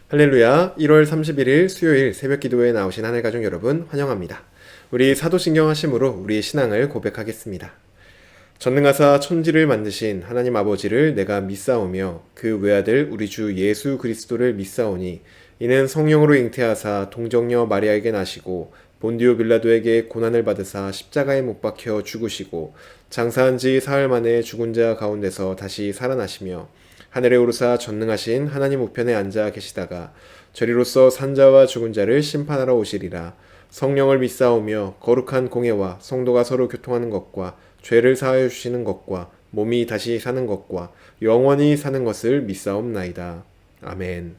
할렐루야. 1월 31일 수요일 새벽 기도에 나오신 하늘 가족 여러분 환영합니다. 우리 사도신경 하심으로 우리의 신앙을 고백하겠습니다. 전능하사 천지를 만드신 하나님 아버지를 내가 믿사오며 그 외아들 우리 주 예수 그리스도를 믿사오니 이는 성령으로 잉태하사 동정녀 마리아에게 나시고 본디오 빌라도에게 고난을 받으사 십자가에 못 박혀 죽으시고 장사한 지 사흘 만에 죽은 자 가운데서 다시 살아나시며 하늘에 오르사 전능하신 하나님 우편에 앉아 계시다가 저리로서 산자와 죽은 자를 심판하러 오시리라. 성령을 믿사오며 거룩한 공예와 성도가 서로 교통하는 것과 죄를 사하여 주시는 것과 몸이 다시 사는 것과 영원히 사는 것을 믿사옵나이다. 아멘.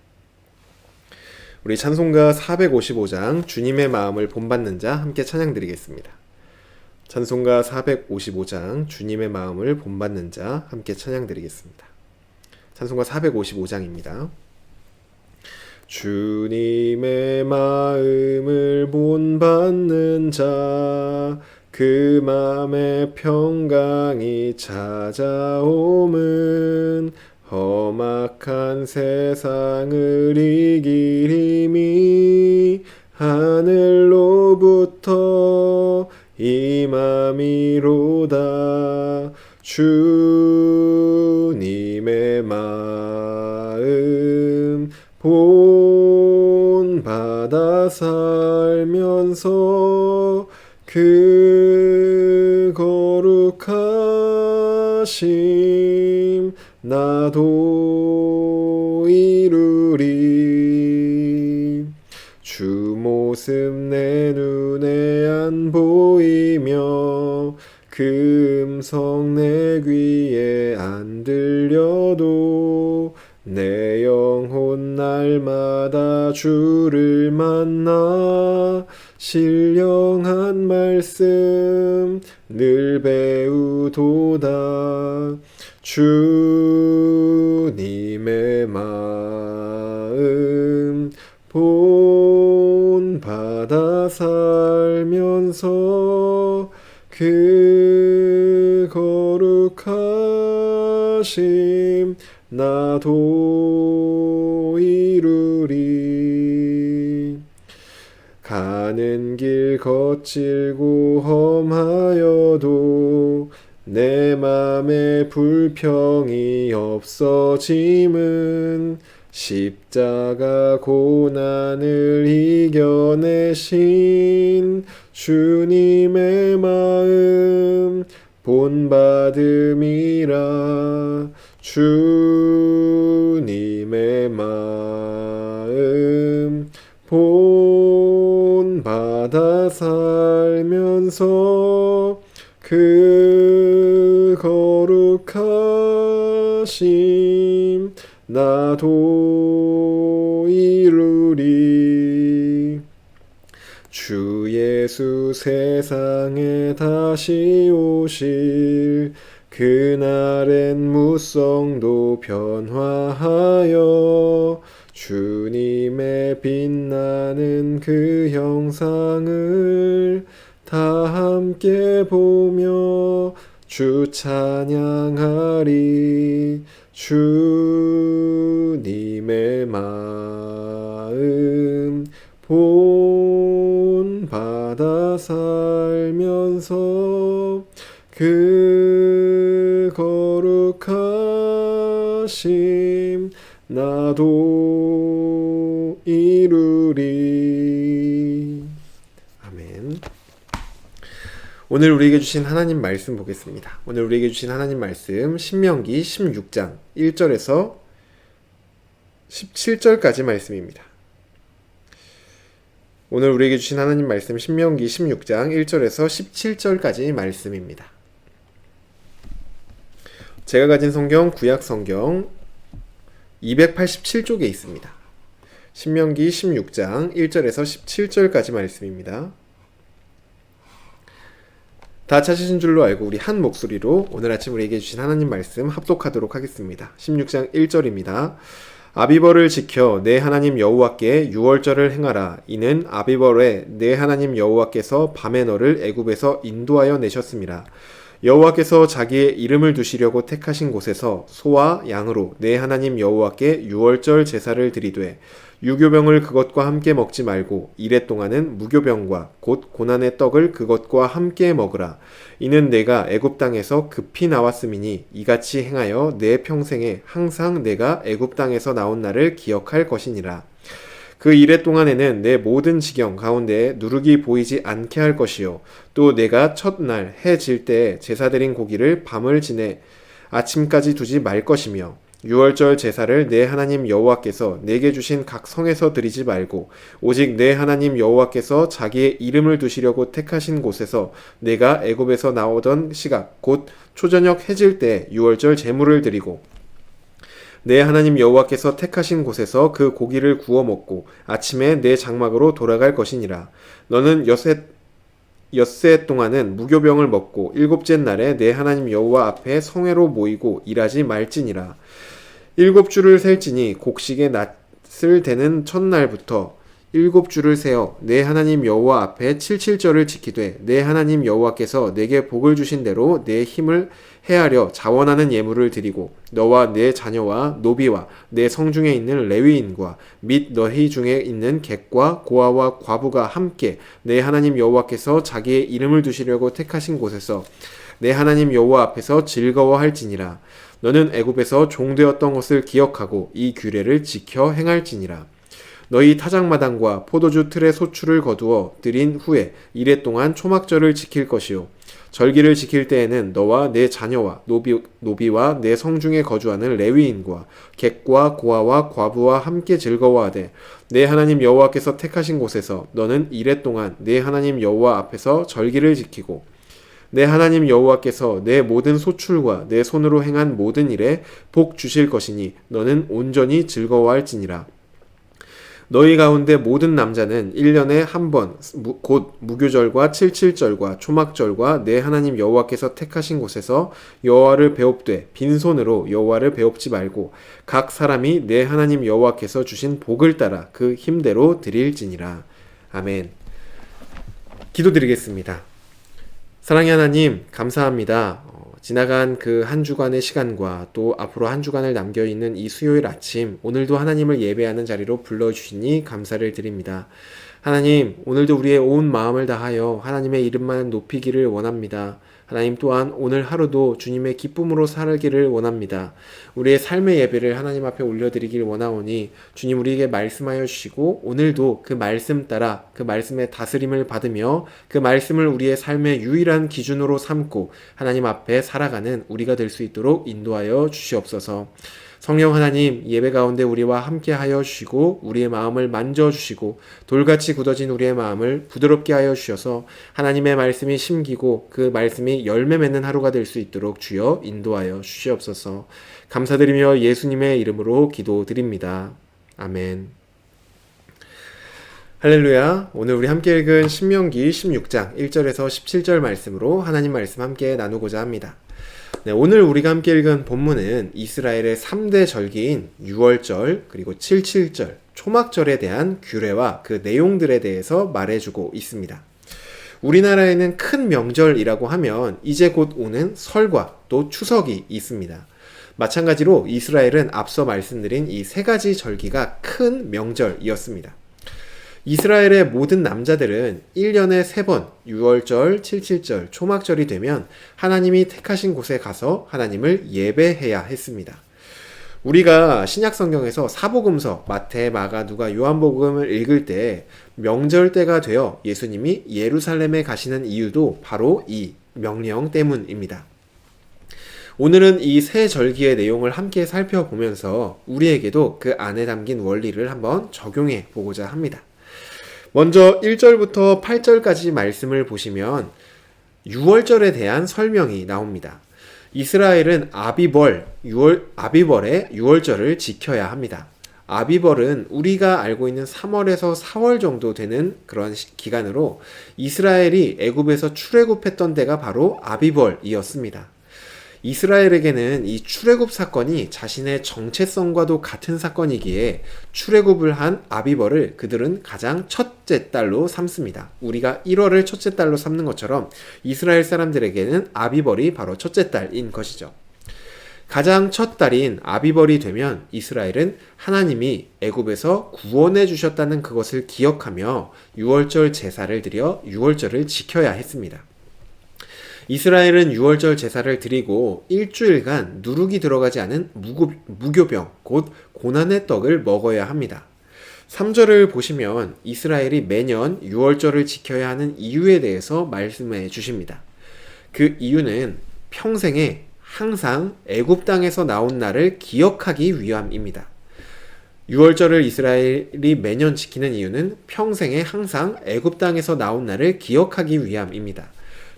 우리 찬송가 455장 주님의 마음을 본받는 자 함께 찬양드리겠습니다. 찬송가 455장 주님의 마음을 본받는 자 함께 찬양드리겠습니다. 찬송가 455장입니다. 주님의 마음을 본받는 자 그 맘에 평강이 찾아옴은 험악한 세상을 이길 힘이 하늘로부터 임함이로다. 주님의 마음 본받아 살면서 그 거룩하심 나도 이루리. 주 모습 내 눈에 안 보이며 그 음성 내 귀에 안 들려도 내 영혼 날마다 주를 만나 신령한 말씀 늘 배우도다. 주님의 마음 본받아 살면서 그 거룩하심 나도 이루리. 가는 길 거칠고 험하여도 내 맘에 불평이 없어짐은 십자가 고난을 이겨내신 주님의 마음 본받음이라. 주님의 마음 본받아 살면서 그 거룩하심 나도 이루리. 주 예수 세상에 다시 오실 그날엔 무성도 변화하여 주님의 빛나는 그 형상을 다 함께 보며 주 찬양하리. 주님의 마음 본받아 살면서 그 거룩하심 나도 이루리. 아멘. 오늘 우리에게 주신 하나님 말씀 보겠습니다. 오늘 우리에게 주신 하나님 말씀 신명기 16장 1절에서 17절까지 말씀입니다. 오늘 우리에게 주신 하나님 말씀 신명기 16장 1절에서 17절까지 말씀입니다. 제가 가진 성경 구약 성경 287쪽에 있습니다. 신명기 16장 1절에서 17절까지 말씀입니다. 다 찾으신 줄로 알고 우리 한 목소리로 오늘 아침 우리에게 주신 하나님 말씀 합독하도록 하겠습니다. 16장 1절입니다. 아비벌을 지켜 내 하나님 여호와께 유월절을 행하라. 이는 아비벌에 내 하나님 여호와께서 밤에 너를 애굽에서 인도하여 내셨음이라. 여호와께서 자기의 이름을 두시려고 택하신 곳에서 소와 양으로 내 하나님 여호와께 유월절 제사를 드리되 유교병을 그것과 함께 먹지 말고 이레 동안은 무교병과 곧 고난의 떡을 그것과 함께 먹으라. 이는 내가 애굽 땅에서 급히 나왔음이니 이같이 행하여 내 평생에 항상 내가 애굽 땅에서 나온 날을 기억할 것이니라. 그 이레 동안에는 내 모든 지경 가운데에 누룩이 보이지 않게 할 것이요 또 내가 첫날 해 질 때에 제사 드린 고기를 밤을 지내 아침까지 두지 말 것이며 유월절 제사를 내 하나님 여호와께서 내게 주신 각 성에서 드리지 말고 오직 내 하나님 여호와께서 자기의 이름을 두시려고 택하신 곳에서 내가 애굽에서 나오던 시각 곧 초저녁 해질 때 유월절 제물을 드리고 내 하나님 여호와께서 택하신 곳에서 그 고기를 구워 먹고 아침에 내 장막으로 돌아갈 것이니라. 너는 엿새 동안은 무교병을 먹고 일곱째 날에 내 하나님 여호와 앞에 성회로 모이고 일하지 말지니라. 일곱 주를 셀지니 곡식의 낫을 대는 첫날부터 일곱 주를 세어 내 하나님 여호와 앞에 칠칠절을 지키되 내 하나님 여호와께서 내게 복을 주신 대로 내 힘을 헤아려 자원하는 예물을 드리고 너와 내 자녀와 노비와 내 성중에 있는 레위인과 및 너희 중에 있는 객과 고아와 과부가 함께 내 하나님 여호와께서 자기의 이름을 두시려고 택하신 곳에서 내 하나님 여호와 앞에서 즐거워할지니라. 너는 애굽에서 종되었던 것을 기억하고 이 규례를 지켜 행할지니라. 너희 타작마당과 포도주 틀에 소출을 거두어 드린 후에 이레 동안 초막절을 지킬 것이요 절기를 지킬 때에는 너와 내 자녀와 노비와 내 성중에 거주하는 레위인과 객과 고아와 과부와 함께 즐거워하되 내 하나님 여호와께서 택하신 곳에서 너는 이레 동안 내 하나님 여호와 앞에서 절기를 지키고 내 하나님 여호와께서 내 모든 소출과 내 손으로 행한 모든 일에 복 주실 것이니 너는 온전히 즐거워할지니라. 너희 가운데 모든 남자는 1년에 한 번 곧 무교절과 칠칠절과 초막절과 내 하나님 여호와께서 택하신 곳에서 여호와를 배웁되 빈손으로 여호와를 배웁지 말고 각 사람이 내 하나님 여호와께서 주신 복을 따라 그 힘대로 드릴지니라. 아멘. 기도드리겠습니다. 사랑의 하나님, 감사합니다. 지나간 그 한 주간의 시간과 또 앞으로 한 주간을 남겨있는 이 수요일 아침, 오늘도 하나님을 예배하는 자리로 불러주시니 감사를 드립니다. 하나님, 오늘도 우리의 온 마음을 다하여 하나님의 이름만 높이기를 원합니다. 하나님 또한 오늘 하루도 주님의 기쁨으로 살기를 원합니다. 우리의 삶의 예배를 하나님 앞에 올려드리길 원하오니 주님 우리에게 말씀하여 주시고 오늘도 그 말씀 따라 그 말씀의 다스림을 받으며 그 말씀을 우리의 삶의 유일한 기준으로 삼고 하나님 앞에 살아가는 우리가 될 수 있도록 인도하여 주시옵소서. 성령 하나님, 예배 가운데 우리와 함께 하여 주시고 우리의 마음을 만져주시고 돌같이 굳어진 우리의 마음을 부드럽게 하여 주셔서 하나님의 말씀이 심기고 그 말씀이 열매 맺는 하루가 될 수 있도록 주여 인도하여 주시옵소서. 감사드리며 예수님의 이름으로 기도드립니다. 아멘. 할렐루야. 오늘 우리 함께 읽은 신명기 16장 1절에서 17절 말씀으로 하나님 말씀 함께 나누고자 합니다. 네, 오늘 우리가 함께 읽은 본문은 이스라엘의 3대 절기인 유월절 그리고 칠칠절, 초막절에 대한 규례와 그 내용들에 대해서 말해주고 있습니다. 우리나라에는 큰 명절이라고 하면 이제 곧 오는 설과 또 추석이 있습니다. 마찬가지로 이스라엘은 앞서 말씀드린 이 세 가지 절기가 큰 명절이었습니다. 이스라엘의 모든 남자들은 1년에 3번 유월절, 칠칠절, 초막절이 되면 하나님이 택하신 곳에 가서 하나님을 예배해야 했습니다. 우리가 신약성경에서 사복음서 마태, 마가, 누가, 요한복음을 읽을 때 명절 때가 되어 예수님이 예루살렘에 가시는 이유도 바로 이 명령 때문입니다. 오늘은 이 세 절기의 내용을 함께 살펴보면서 우리에게도 그 안에 담긴 원리를 한번 적용해 보고자 합니다. 먼저 1절부터 8절까지 말씀을 보시면 유월절에 대한 설명이 나옵니다. 이스라엘은 아비벌의 유월절을 지켜야 합니다. 아비벌은 우리가 알고 있는 3월에서 4월 정도 되는 그런 기간으로 이스라엘이 애굽에서 출애굽했던 때가 바로 아비벌이었습니다. 이스라엘에게는 이 출애굽 사건이 자신의 정체성과도 같은 사건이기에 출애굽을 한 아비벌을 그들은 가장 첫째 달로 삼습니다. 우리가 1월을 첫째 달로 삼는 것처럼 이스라엘 사람들에게는 아비벌이 바로 첫째 달인 것이죠. 가장 첫 달인 아비벌이 되면 이스라엘은 하나님이 애굽에서 구원해 주셨다는 그것을 기억하며 유월절 제사를 드려 유월절을 지켜야 했습니다. 이스라엘은 유월절 제사를 드리고 일주일간 누룩이 들어가지 않은 무교병, 곧 고난의 떡을 먹어야 합니다. 3절을 보시면 이스라엘이 매년 유월절을 지켜야 하는 이유에 대해서 말씀해 주십니다. 그 이유는 평생에 항상 애굽 땅에서 나온 날을 기억하기 위함입니다. 유월절을 이스라엘이 매년 지키는 이유는 평생에 항상 애굽 땅에서 나온 날을 기억하기 위함입니다.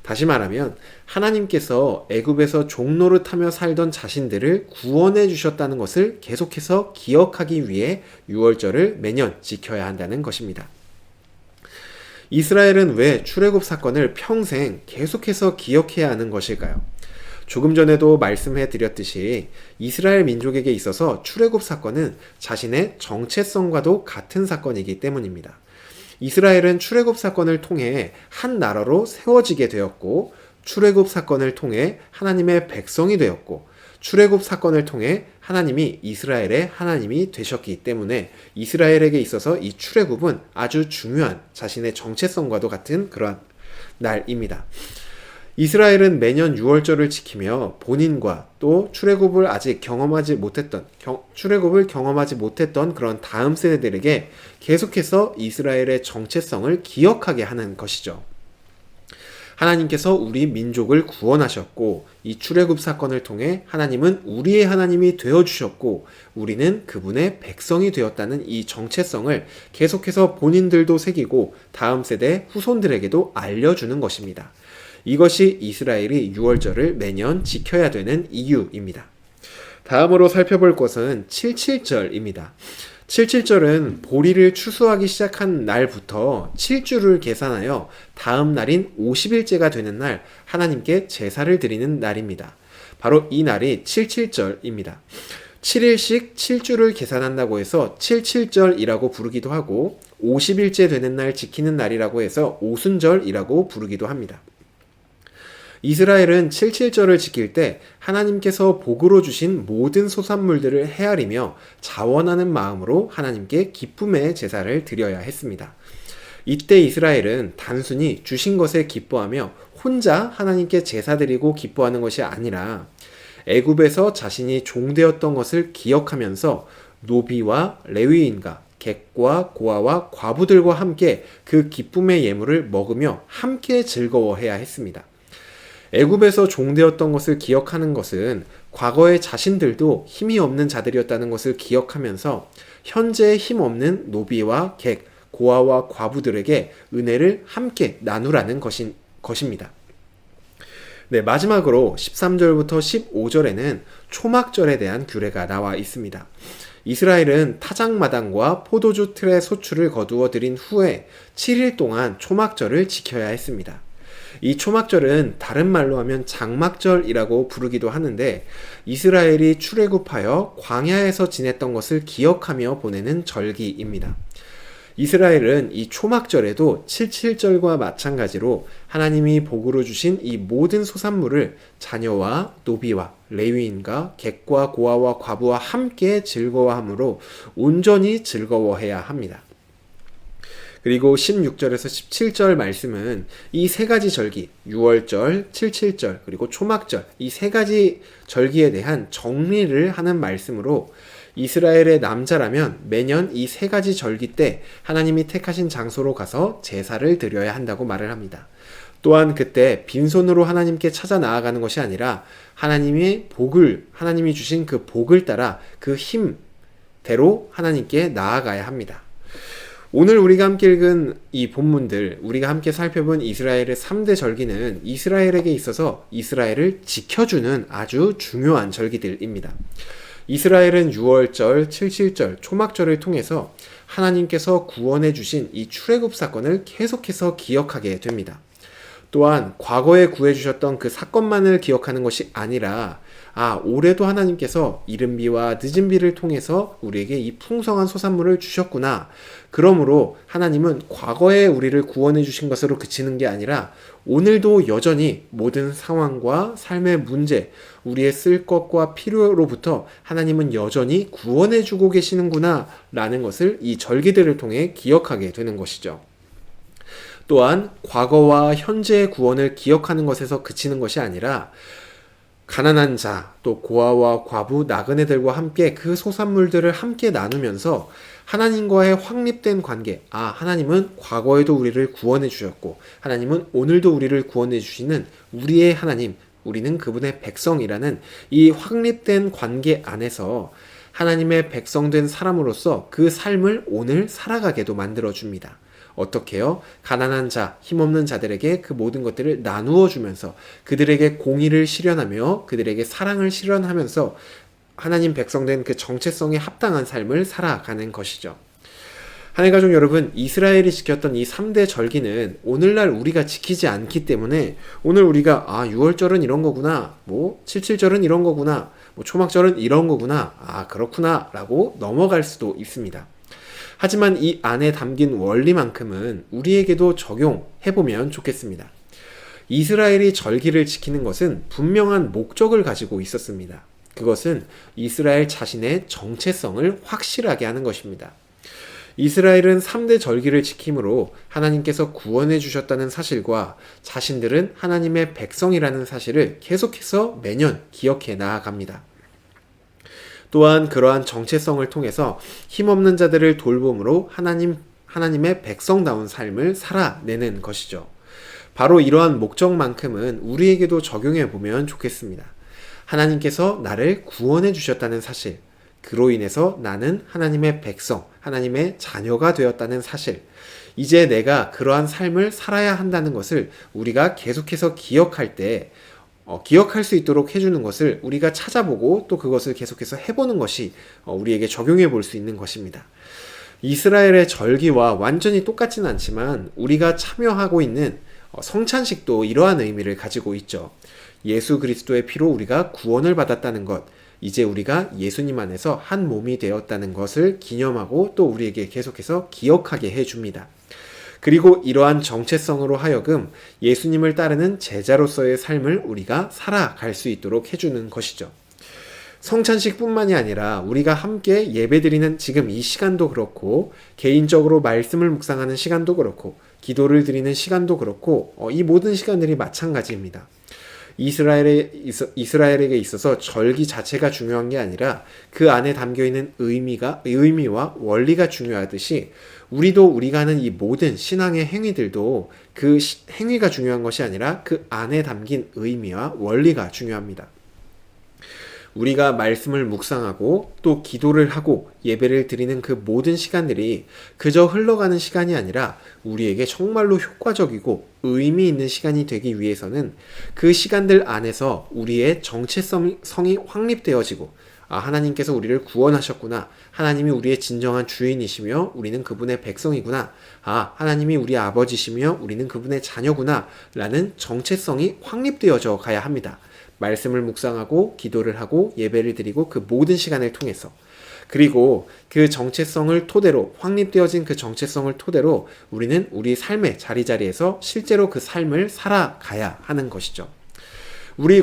다시 말하면 하나님께서 애굽에서 종노릇하며 살던 자신들을 구원해 주셨다는 것을 계속해서 기억하기 위해 유월절을 매년 지켜야 한다는 것입니다. 이스라엘은 왜 출애굽 사건을 평생 계속해서 기억해야 하는 것일까요? 조금 전에도 말씀해 드렸듯이 이스라엘 민족에게 있어서 출애굽 사건은 자신의 정체성과도 같은 사건이기 때문입니다. 이스라엘은 출애굽 사건을 통해 한 나라로 세워지게 되었고, 출애굽 사건을 통해 하나님의 백성이 되었고, 출애굽 사건을 통해 하나님이 이스라엘의 하나님이 되셨기 때문에 이스라엘에게 있어서 이 출애굽은 아주 중요한 자신의 정체성과도 같은 그러한 날입니다. 이스라엘은 매년 유월절을 지키며 본인과 또 출애굽을 경험하지 못했던 그런 다음 세대들에게 계속해서 이스라엘의 정체성을 기억하게 하는 것이죠. 하나님께서 우리 민족을 구원하셨고, 이 출애굽 사건을 통해 하나님은 우리의 하나님이 되어주셨고, 우리는 그분의 백성이 되었다는 이 정체성을 계속해서 본인들도 새기고 다음 세대 후손들에게도 알려주는 것입니다. 이것이 이스라엘이 유월절을 매년 지켜야 되는 이유입니다. 다음으로 살펴볼 것은 77절입니다. 77절은 보리를 추수하기 시작한 날부터 7주를 계산하여 다음 날인 50일째가 되는 날 하나님께 제사를 드리는 날입니다. 바로 이 날이 77절입니다. 7일씩 7주를 계산한다고 해서 77절이라고 부르기도 하고, 50일째 되는 날 지키는 날이라고 해서 오순절이라고 부르기도 합니다. 이스라엘은 77절을 지킬 때 하나님께서 복으로 주신 모든 소산물들을 헤아리며 자원하는 마음으로 하나님께 기쁨의 제사를 드려야 했습니다. 이때 이스라엘은 단순히 주신 것에 기뻐하며 혼자 하나님께 제사 드리고 기뻐하는 것이 아니라 애굽에서 자신이 종되었던 것을 기억하면서 노비와 레위인과 객과 고아와 과부들과 함께 그 기쁨의 예물을 먹으며 함께 즐거워해야 했습니다. 애굽에서 종되었던 것을 기억하는 것은 과거의 자신들도 힘이 없는 자들이었다는 것을 기억하면서 현재 힘 없는 노비와 객, 고아와 과부들에게 은혜를 함께 나누라는 것입니다. 네, 마지막으로 13절부터 15절에는 초막절에 대한 규례가 나와 있습니다. 이스라엘은 타작마당과 포도주 틀의 소출을 거두어 들인 후에 7일 동안 초막절을 지켜야 했습니다. 이 초막절은 다른 말로 하면 장막절이라고 부르기도 하는데, 이스라엘이 출애굽하여 광야에서 지냈던 것을 기억하며 보내는 절기입니다. 이스라엘은 이 초막절에도 77절과 마찬가지로 하나님이 복으로 주신 이 모든 소산물을 자녀와 노비와 레위인과 객과 고아와 과부와 함께 즐거워하므로 온전히 즐거워해야 합니다. 그리고 16절에서 17절 말씀은 이 세 가지 절기, 유월절, 77절, 그리고 초막절, 이 세 가지 절기에 대한 정리를 하는 말씀으로 이스라엘의 남자라면 매년 이 세 가지 절기 때 하나님이 택하신 장소로 가서 제사를 드려야 한다고 말을 합니다. 또한 그때 빈손으로 하나님께 찾아 나아가는 것이 아니라 하나님이 주신 그 복을 따라 그 힘대로 하나님께 나아가야 합니다. 오늘 우리가 함께 읽은 이 본문들, 우리가 함께 살펴본 이스라엘의 3대 절기는 이스라엘에게 있어서 이스라엘을 지켜주는 아주 중요한 절기들입니다. 이스라엘은 유월절, 77절, 초막절을 통해서 하나님께서 구원해 주신 이 출애굽 사건을 계속해서 기억하게 됩니다. 또한 과거에 구해주셨던 그 사건만을 기억하는 것이 아니라 올해도 하나님께서 이른 비와 늦은 비를 통해서 우리에게 이 풍성한 소산물을 주셨구나. 그러므로 하나님은 과거에 우리를 구원해 주신 것으로 그치는 게 아니라 오늘도 여전히 모든 상황과 삶의 문제, 우리의 쓸 것과 필요로부터 하나님은 여전히 구원해 주고 계시는구나 라는 것을 이 절기들을 통해 기억하게 되는 것이죠. 또한 과거와 현재의 구원을 기억하는 것에서 그치는 것이 아니라 가난한 자, 또 고아와 과부, 나그네들과 함께 그 소산물들을 함께 나누면서 하나님과의 확립된 관계, 하나님은 과거에도 우리를 구원해 주셨고 하나님은 오늘도 우리를 구원해 주시는 우리의 하나님, 우리는 그분의 백성이라는 이 확립된 관계 안에서 하나님의 백성된 사람으로서 그 삶을 오늘 살아가게도 만들어줍니다. 어떻게요? 가난한 자, 힘없는 자들에게 그 모든 것들을 나누어 주면서 그들에게 공의를 실현하며 그들에게 사랑을 실현하면서 하나님 백성된 그 정체성에 합당한 삶을 살아가는 것이죠. 하나님 가족 여러분, 이스라엘이 지켰던 이 3대 절기는 오늘날 우리가 지키지 않기 때문에 오늘 우리가 6월절은 이런 거구나, 77절은 이런 거구나, 초막절은 이런 거구나, 그렇구나 라고 넘어갈 수도 있습니다. 하지만 이 안에 담긴 원리만큼은 우리에게도 적용해보면 좋겠습니다. 이스라엘이 절기를 지키는 것은 분명한 목적을 가지고 있었습니다. 그것은 이스라엘 자신의 정체성을 확실하게 하는 것입니다. 이스라엘은 3대 절기를 지킴으로 하나님께서 구원해 주셨다는 사실과 자신들은 하나님의 백성이라는 사실을 계속해서 매년 기억해 나아갑니다. 또한 그러한 정체성을 통해서 힘없는 자들을 돌봄으로 하나님의 백성다운 삶을 살아내는 것이죠. 바로 이러한 목적만큼은 우리에게도 적용해 보면 좋겠습니다. 하나님께서 나를 구원해 주셨다는 사실, 그로 인해서 나는 하나님의 백성, 하나님의 자녀가 되었다는 사실, 이제 내가 그러한 삶을 살아야 한다는 것을 우리가 계속해서 기억할 때 기억할 수 있도록 해주는 것을 우리가 찾아보고 또 그것을 계속해서 해보는 것이 우리에게 적용해 볼 수 있는 것입니다. 이스라엘의 절기와 완전히 똑같지는 않지만 우리가 참여하고 있는 성찬식도 이러한 의미를 가지고 있죠. 예수 그리스도의 피로 우리가 구원을 받았다는 것, 이제 우리가 예수님 안에서 한 몸이 되었다는 것을 기념하고 또 우리에게 계속해서 기억하게 해줍니다. 그리고 이러한 정체성으로 하여금 예수님을 따르는 제자로서의 삶을 우리가 살아갈 수 있도록 해주는 것이죠. 성찬식뿐만이 아니라 우리가 함께 예배드리는 지금 이 시간도 그렇고 개인적으로 말씀을 묵상하는 시간도 그렇고 기도를 드리는 시간도 그렇고 이 모든 시간들이 마찬가지입니다. 이스라엘에게 있어서 절기 자체가 중요한 게 아니라 그 안에 담겨있는 의미와 원리가 중요하듯이 우리가 하는 이 모든 신앙의 행위들도 그 행위가 중요한 것이 아니라 그 안에 담긴 의미와 원리가 중요합니다. 우리가 말씀을 묵상하고 또 기도를 하고 예배를 드리는 그 모든 시간들이 그저 흘러가는 시간이 아니라 우리에게 정말로 효과적이고 의미 있는 시간이 되기 위해서는 그 시간들 안에서 우리의 정체성이 확립되어지고 하나님께서 우리를 구원하셨구나. 하나님이 우리의 진정한 주인이시며 우리는 그분의 백성이구나. 하나님이 우리 아버지시며 우리는 그분의 자녀구나. 라는 정체성이 확립되어져 가야 합니다. 말씀을 묵상하고 기도를 하고 예배를 드리고 그 모든 시간을 통해서 그리고 그 정체성을 토대로 확립되어진 그 정체성을 토대로 우리는 우리 삶의 자리자리에서 실제로 그 삶을 살아가야 하는 것이죠. 우리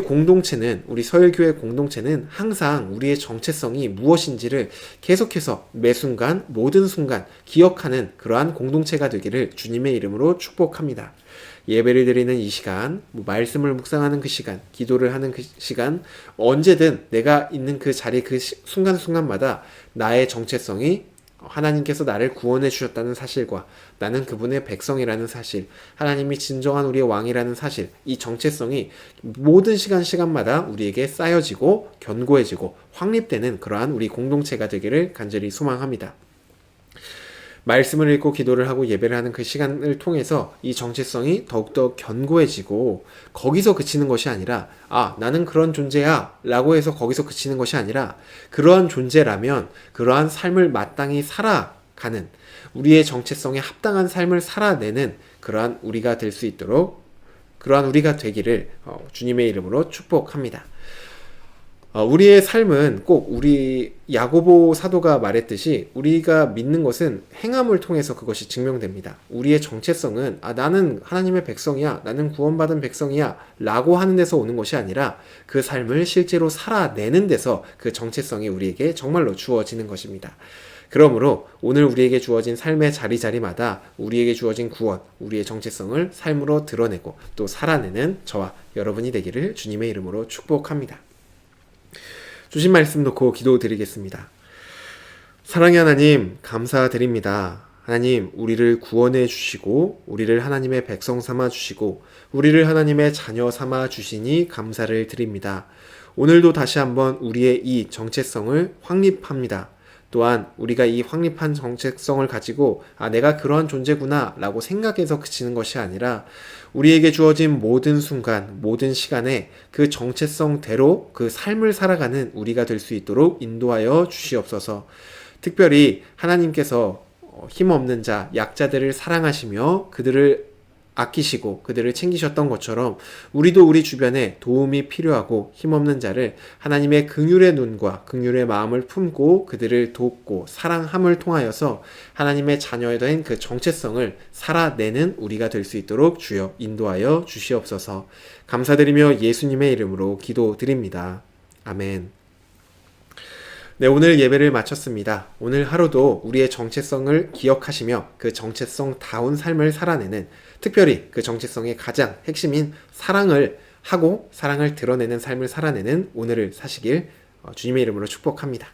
서열교회 공동체는 항상 우리의 정체성이 무엇인지를 계속해서 매 순간 모든 순간 기억하는 그러한 공동체가 되기를 주님의 이름으로 축복합니다. 예배를 드리는 이 시간, 말씀을 묵상하는 그 시간, 기도를 하는 그 시간, 언제든 내가 있는 그 자리 그 순간순간마다 나의 정체성이 하나님께서 나를 구원해 주셨다는 사실과 나는 그분의 백성이라는 사실, 하나님이 진정한 우리의 왕이라는 사실, 이 정체성이 모든 시간마다 우리에게 쌓여지고 견고해지고 확립되는 그러한 우리 공동체가 되기를 간절히 소망합니다. 말씀을 읽고 기도를 하고 예배를 하는 그 시간을 통해서 이 정체성이 더욱더 견고해지고 거기서 그치는 것이 아니라 나는 그런 존재야 라고 해서 거기서 그치는 것이 아니라 그러한 존재라면 그러한 삶을 마땅히 살아가는 우리의 정체성에 합당한 삶을 살아내는 그러한 우리가 될 수 있도록 그러한 우리가 되기를 주님의 이름으로 축복합니다. 우리의 삶은 꼭 우리 야고보 사도가 말했듯이 우리가 믿는 것은 행함을 통해서 그것이 증명됩니다. 우리의 정체성은 나는 하나님의 백성이야, 나는 구원받은 백성이야 라고 하는 데서 오는 것이 아니라 그 삶을 실제로 살아내는 데서 그 정체성이 우리에게 정말로 주어지는 것입니다. 그러므로 오늘 우리에게 주어진 삶의 자리자리마다 우리에게 주어진 구원, 우리의 정체성을 삶으로 드러내고 또 살아내는 저와 여러분이 되기를 주님의 이름으로 축복합니다. 주신 말씀 놓고 기도드리겠습니다. 사랑의 하나님, 감사드립니다. 하나님, 우리를 구원해 주시고 우리를 하나님의 백성 삼아 주시고 우리를 하나님의 자녀 삼아 주시니 감사를 드립니다. 오늘도 다시 한번 우리의 이 정체성을 확립합니다. 또한 우리가 이 확립한 정체성을 가지고 내가 그러한 존재구나 라고 생각해서 그치는 것이 아니라 우리에게 주어진 모든 순간, 모든 시간에 그 정체성대로 그 삶을 살아가는 우리가 될 수 있도록 인도하여 주시옵소서. 특별히 하나님께서 힘없는 자, 약자들을 사랑하시며 그들을 아끼시고 그들을 챙기셨던 것처럼 우리도 우리 주변에 도움이 필요하고 힘없는 자를 하나님의 긍휼의 눈과 긍휼의 마음을 품고 그들을 돕고 사랑함을 통하여서 하나님의 자녀에 대한 그 정체성을 살아내는 우리가 될 수 있도록 주여 인도하여 주시옵소서. 감사드리며 예수님의 이름으로 기도드립니다. 아멘. 네, 오늘 예배를 마쳤습니다. 오늘 하루도 우리의 정체성을 기억하시며 그 정체성다운 삶을 살아내는, 특별히 그 정체성의 가장 핵심인 사랑을 하고 사랑을 드러내는 삶을 살아내는 오늘을 사시길 주님의 이름으로 축복합니다.